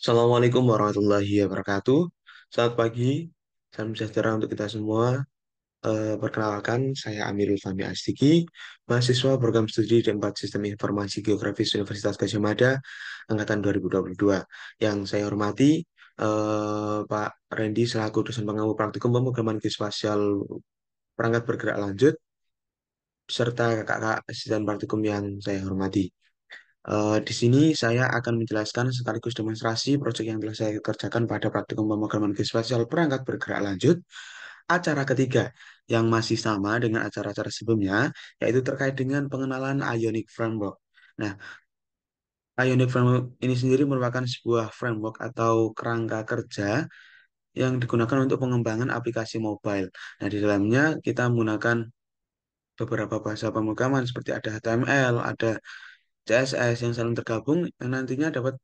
Assalamualaikum warahmatullahi wabarakatuh. Selamat pagi, salam sejahtera untuk kita semua. Perkenalkan, saya Amirul Fahmi Astiki, mahasiswa program studi D4 Sistem Informasi Geografis Universitas Gadjah Mada, angkatan 2022. Yang saya hormati, Pak Randy selaku dosen pengampu praktikum pemrograman geospasial perangkat bergerak lanjut, serta kakak-kakak asisten praktikum yang saya hormati. Di sini saya akan menjelaskan sekaligus demonstrasi proyek yang telah saya kerjakan pada praktikum pemrograman geospasial perangkat bergerak lanjut, acara ketiga yang masih sama dengan acara-acara sebelumnya, yaitu terkait dengan pengenalan Ionic Framework. Nah, Ionic Framework ini sendiri merupakan sebuah framework atau kerangka kerja yang digunakan untuk pengembangan aplikasi mobile. Nah, di dalamnya kita menggunakan beberapa bahasa pemrograman seperti ada HTML, ada CSS yang saling tergabung yang nantinya dapat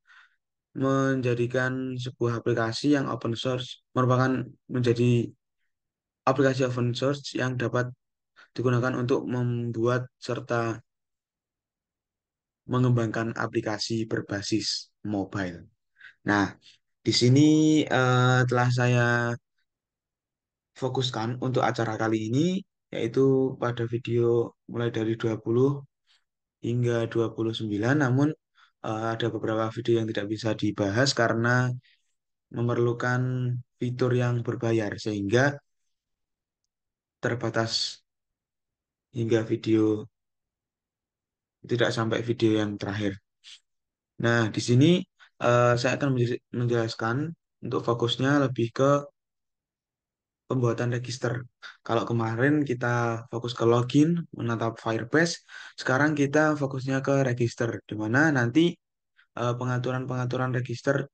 menjadikan sebuah aplikasi yang open source merupakan menjadi aplikasi open source yang dapat digunakan untuk membuat serta mengembangkan aplikasi berbasis mobile. Nah, di sini telah saya fokuskan untuk acara kali ini yaitu pada video mulai dari 20 hingga 29, namun ada beberapa video yang tidak bisa dibahas karena memerlukan fitur yang berbayar sehingga terbatas hingga video tidak sampai video yang terakhir. Nah, di sini saya akan menjelaskan untuk fokusnya lebih ke pembuatan register. Kalau kemarin kita fokus ke login, menatap Firebase, sekarang kita fokusnya ke register, di mana nanti pengaturan-pengaturan register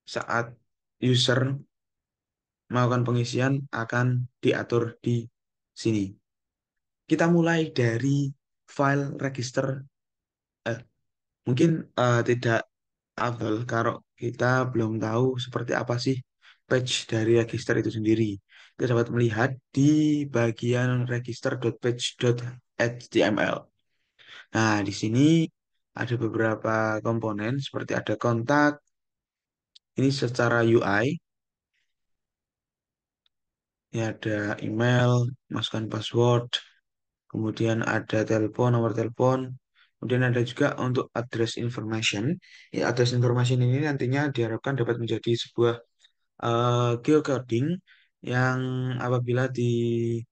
saat user melakukan pengisian akan diatur di sini. Kita mulai dari file register. Eh, Mungkin tidak afdol kalau kita belum tahu seperti apa sih page dari register itu sendiri. Kita dapat melihat di bagian register.page.html. Nah, di sini ada beberapa komponen seperti ada kontak, ini secara UI, ini ada email, masukkan password, kemudian ada telepon, nomor telepon, kemudian ada juga untuk address information. Ya, address information ini nantinya diharapkan dapat menjadi sebuah geocoding yang apabila dipilih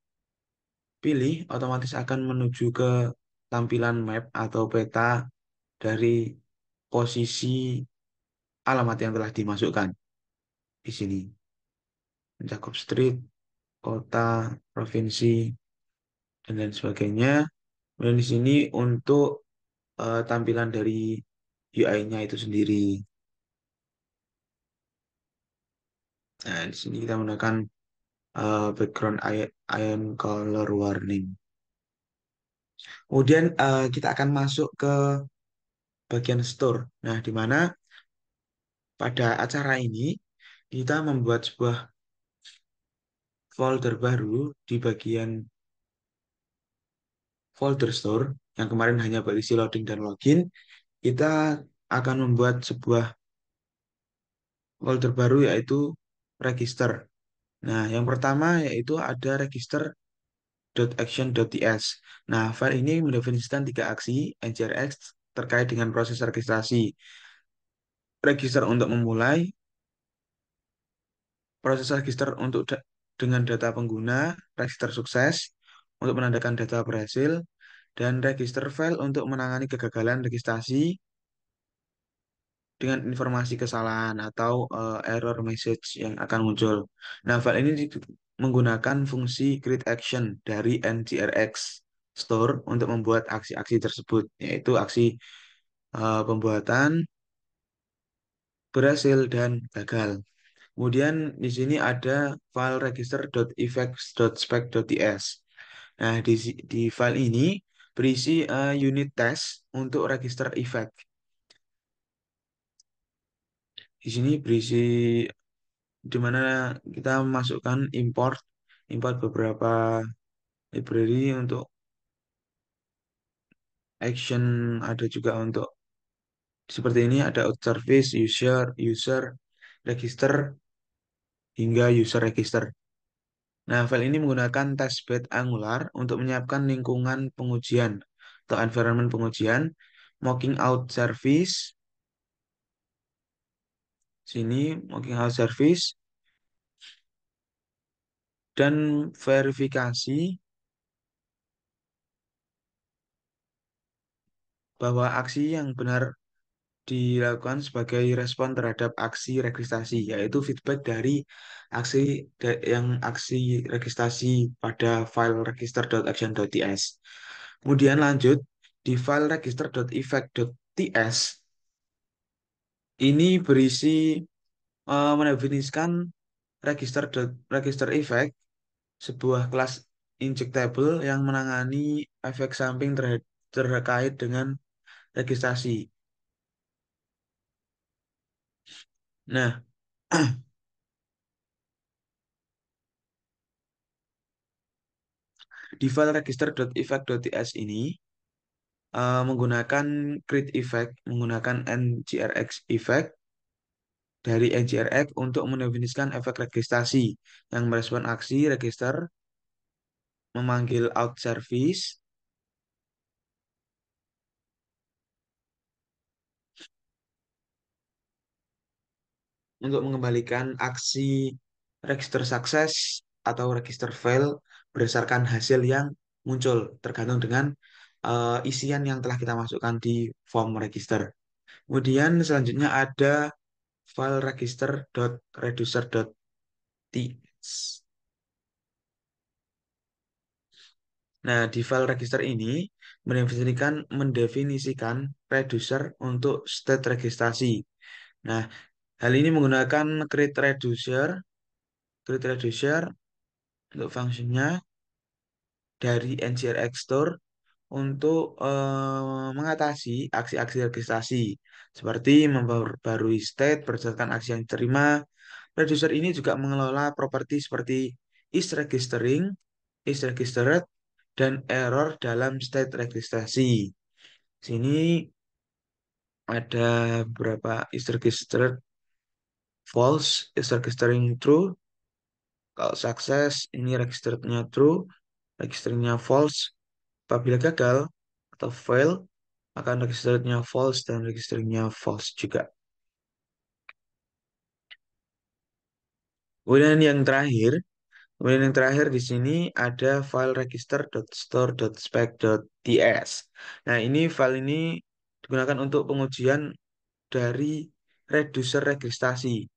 otomatis akan menuju ke tampilan map atau peta dari posisi alamat yang telah dimasukkan di sini. Mencakup street, kota, provinsi, dan lain sebagainya. Dan di sini untuk tampilan dari UI-nya itu sendiri. Nah, di sini kita menggunakan background ion color warning. Kemudian kita akan masuk ke bagian store. Nah, di mana pada acara ini kita membuat sebuah folder baru di bagian folder store yang kemarin hanya berisi loading dan login. Kita akan membuat sebuah folder baru yaitu register. Nah, yang pertama yaitu ada register.action.ts. Nah, file ini mendefinisikan tiga aksi NGRX terkait dengan proses registrasi. Register untuk memulai, proses register untuk dengan data pengguna, register sukses untuk menandakan data berhasil, dan register file untuk menangani kegagalan registrasi dengan informasi kesalahan atau error message yang akan muncul. Nah, file ini menggunakan fungsi create action dari NGRX store untuk membuat aksi-aksi tersebut, yaitu aksi pembuatan, berhasil, dan gagal. Kemudian di sini ada file register.effects.spec.ts. Nah, di file ini berisi unit test untuk register effect. Di sini berisi di mana kita masukkan import import beberapa library untuk action, ada juga untuk Seperti ini ada out service, user register hingga user register. Nah, file ini menggunakan testbed Angular untuk menyiapkan lingkungan pengujian atau environment pengujian, mocking out service, sini mocking out service, dan verifikasi bahwa aksi yang benar dilakukan sebagai respon terhadap aksi registrasi, yaitu feedback dari aksi registrasi pada file register.action.ts. Kemudian lanjut di file register.effect.ts ini berisi mendefinisikan register effect, sebuah kelas injectable yang menangani efek samping terkait dengan registrasi. Nah, di file register.effect.ts ini menggunakan create effect, menggunakan ngrx effect dari ngrx untuk mendefinisikan efek registrasi yang merespon aksi register memanggil out service untuk mengembalikan aksi register sukses atau register fail berdasarkan hasil yang muncul tergantung dengan isian yang telah kita masukkan di form register. Kemudian selanjutnya ada file register.reducer.ts. Nah, di file register ini mendefinisikan reducer untuk state registrasi. Nah, hal ini menggunakan create reducer untuk fungsinya dari NGRX Store untuk mengatasi aksi-aksi registrasi seperti memperbarui state berdasarkan aksi yang diterima. Reducer ini juga mengelola properti seperti is registering, is registered, dan error dalam state registrasi. Sini ada beberapa is registered false, is registering true. Kalau sukses ini registernya true, registernya false. Apabila gagal atau fail, akan registernya false dan registernya false juga. Kemudian yang terakhir, kemudian yang terakhir di sini ada file register.store.spec.ts. Nah, ini file ini digunakan untuk pengujian dari reducer registrasi.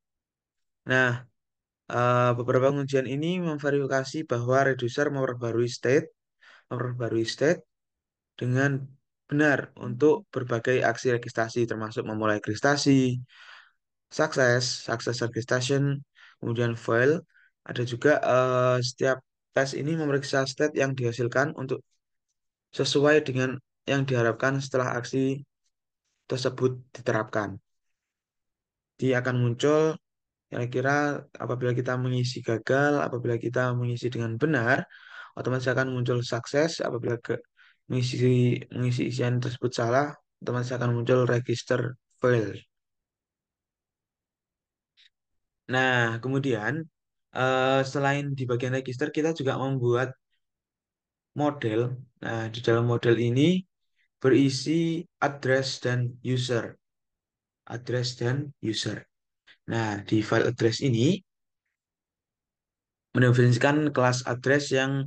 Nah, beberapa pengujian ini memverifikasi bahwa reducer memperbarui state dengan benar untuk berbagai aksi registrasi termasuk memulai registrasi, success registration, kemudian fail. Ada juga setiap tes ini memeriksa state yang dihasilkan untuk sesuai dengan yang diharapkan setelah aksi tersebut diterapkan. Dia akan muncul kira-kira apabila kita mengisi gagal, apabila kita mengisi dengan benar, otomatis akan muncul sukses. Apabila mengisi mengisi isian tersebut salah, otomatis akan muncul register fail. Nah, kemudian selain di bagian register, kita juga membuat model. Nah, di dalam model ini berisi address dan user. Address dan user. Nah, di file address ini mendefinisikan kelas address yang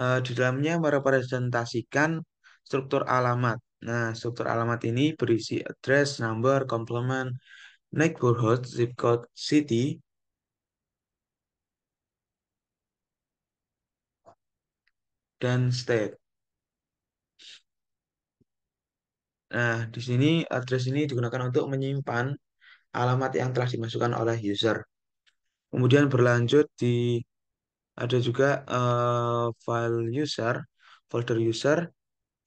di dalamnya merepresentasikan struktur alamat. Nah, struktur alamat ini berisi address, number, complement, neighborhood, zip code, city, dan state. Nah, di sini address ini digunakan untuk menyimpan alamat yang telah dimasukkan oleh user. Kemudian berlanjut ada juga file user, folder user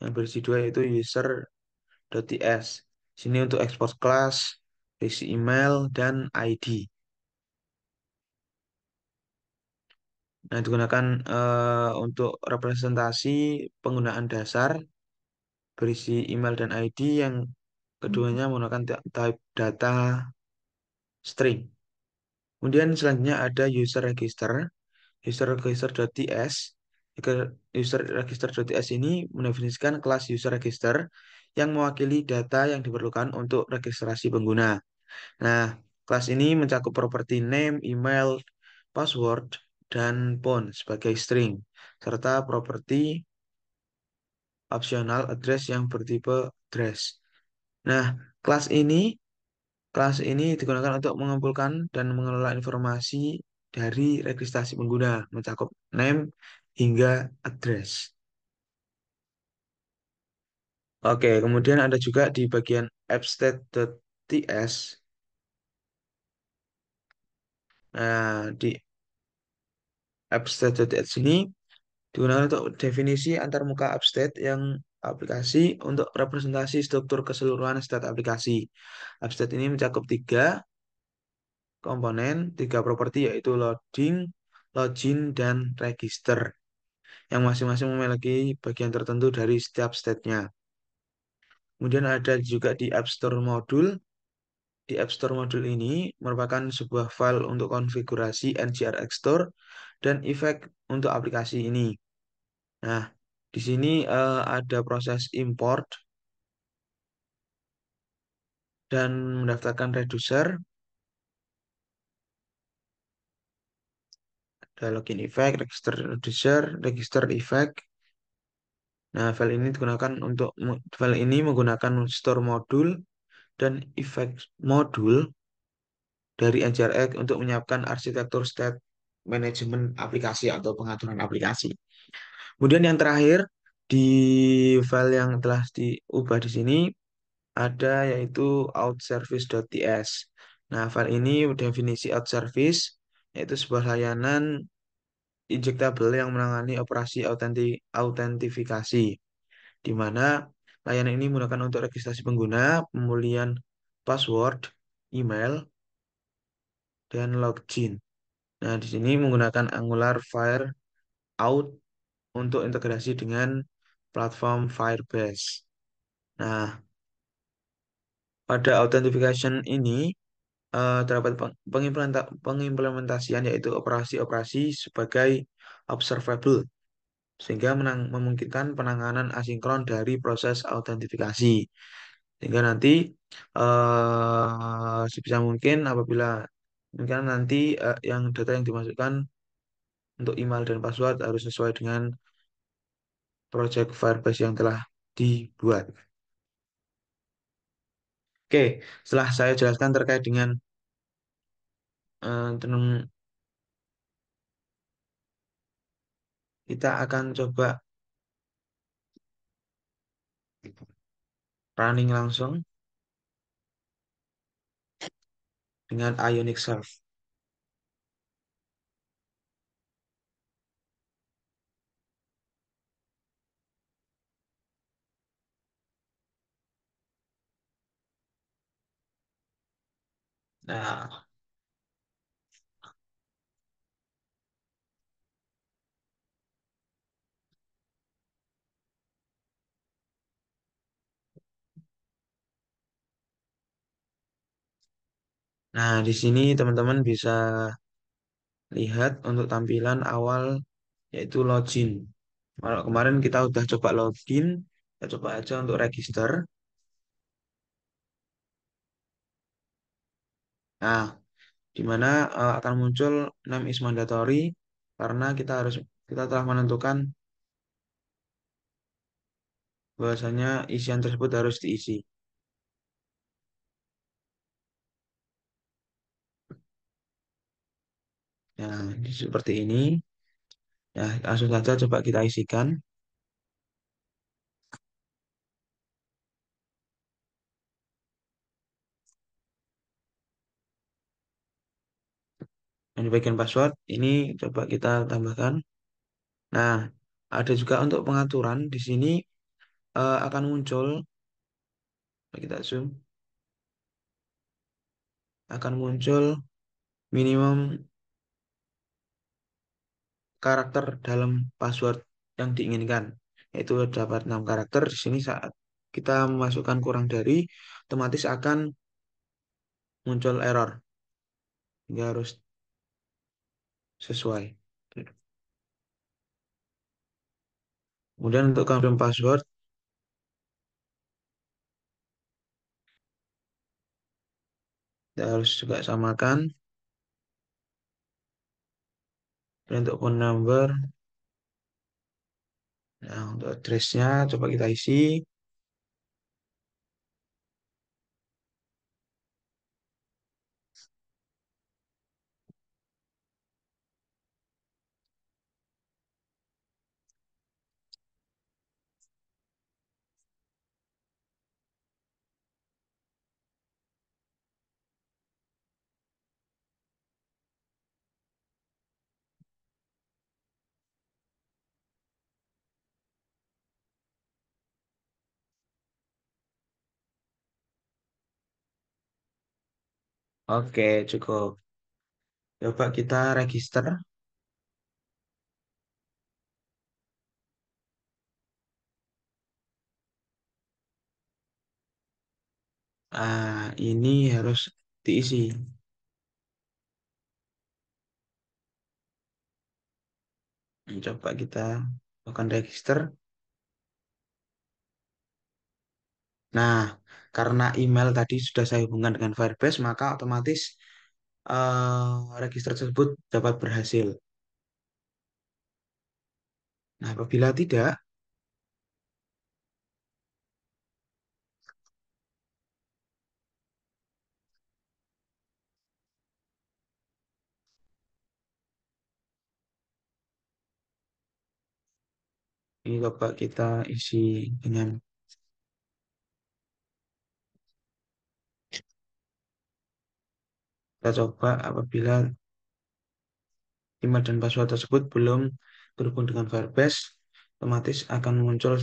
yang berisi dua yaitu user.ts. Sini untuk export class, berisi email dan ID. Nah, digunakan untuk representasi penggunaan dasar berisi email dan ID yang Keduanya menggunakan type data string. Kemudian selanjutnya ada user register. User register.ts. User register.ts ini mendefinisikan kelas user register yang mewakili data yang diperlukan untuk registrasi pengguna. Nah, kelas ini mencakup properti name, email, password, dan phone sebagai string, serta properti optional address yang bertipe address. Nah, kelas ini kelas ini digunakan untuk mengumpulkan dan mengelola informasi dari registrasi pengguna, mencakup name hingga address. Oke, kemudian ada juga di bagian appstate.ts. Nah, di appstate.ts ini digunakan untuk definisi antarmuka appstate yang aplikasi untuk representasi struktur keseluruhan state aplikasi. Appstate ini mencakup komponen, tiga properti yaitu loading, login, dan register, yang masing-masing memiliki bagian tertentu dari setiap state-nya. Kemudian ada juga di App Store Module. Di App Store Module ini merupakan sebuah file untuk konfigurasi NGRX Store dan efek untuk aplikasi ini. Nah, di sini ada proses import dan mendaftarkan reducer, ada login effect, register reducer, register effect. Nah, file ini menggunakan store module dan effect module dari NGRX untuk menyiapkan arsitektur state management aplikasi atau pengaturan aplikasi. Kemudian yang terakhir di file yang telah diubah di sini ada yaitu outservice.ts. Nah, file ini definisi outservice yaitu sebuah layanan injectable yang menangani operasi autentifikasi, di mana layanan ini menggunakan untuk registrasi pengguna, pemulihan password, email, dan login. Nah, di sini menggunakan Angular Fire Out untuk integrasi dengan platform Firebase. Nah, pada authentication ini terdapat pengimplementasian yaitu operasi-operasi sebagai observable sehingga memungkinkan penanganan asinkron dari proses autentifikasi. Sehingga nanti sebisa mungkin apabila mungkin nanti yang data yang dimasukkan untuk email dan password harus sesuai dengan project Firebase yang telah dibuat. Oke, setelah saya jelaskan terkait dengan tentang kita akan coba running langsung dengan Ionic Serve. Nah, nah, di sini teman-teman bisa lihat untuk tampilan awal yaitu login. Kalau kemarin kita udah coba login, kita coba aja untuk register. Nah, di mana akan muncul name is mandatory karena kita telah menentukan bahwasanya isian tersebut harus diisi. Nah, seperti ini. Ya, langsung saja coba kita isikan. Yang di bagian password ini coba kita tambahkan. Nah, ada juga untuk pengaturan di sini akan muncul, kita zoom, akan muncul minimum karakter dalam password yang diinginkan, yaitu dapat 6 karakter di sini saat. kita memasukkan kurang dari, otomatis akan muncul error. Hingga harus sesuai. Kemudian untuk confirm password, kita harus juga samakan. Dan untuk phone number, nah untuk address-nya coba kita isi. Oke, cukup. Coba kita register. Ini harus diisi. Coba kita lakukan register. Nah, karena email tadi sudah saya hubungkan dengan Firebase, maka otomatis register tersebut dapat berhasil. Nah, apabila tidak, ini coba kita isi dengan, kita coba apabila email dan password tersebut belum terhubung dengan Firebase, otomatis akan muncul.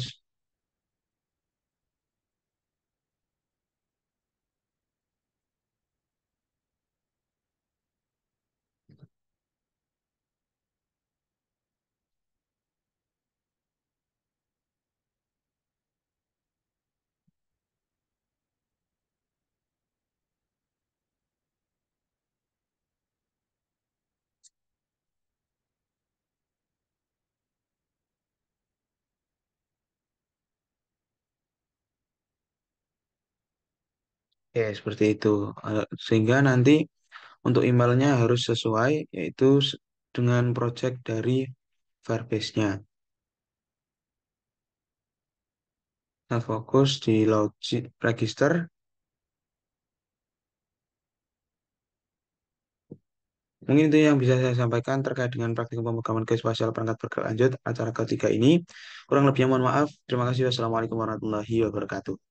Ya, seperti itu. Sehingga nanti untuk emailnya harus sesuai, yaitu dengan project dari Firebase-nya. Nah, fokus di login register. Mungkin itu yang bisa saya sampaikan terkait dengan praktik pemrograman geospasial perangkat berkelanjut acara ketiga ini. Kurang lebihnya mohon maaf. Terima kasih. Wassalamualaikum warahmatullahi wabarakatuh.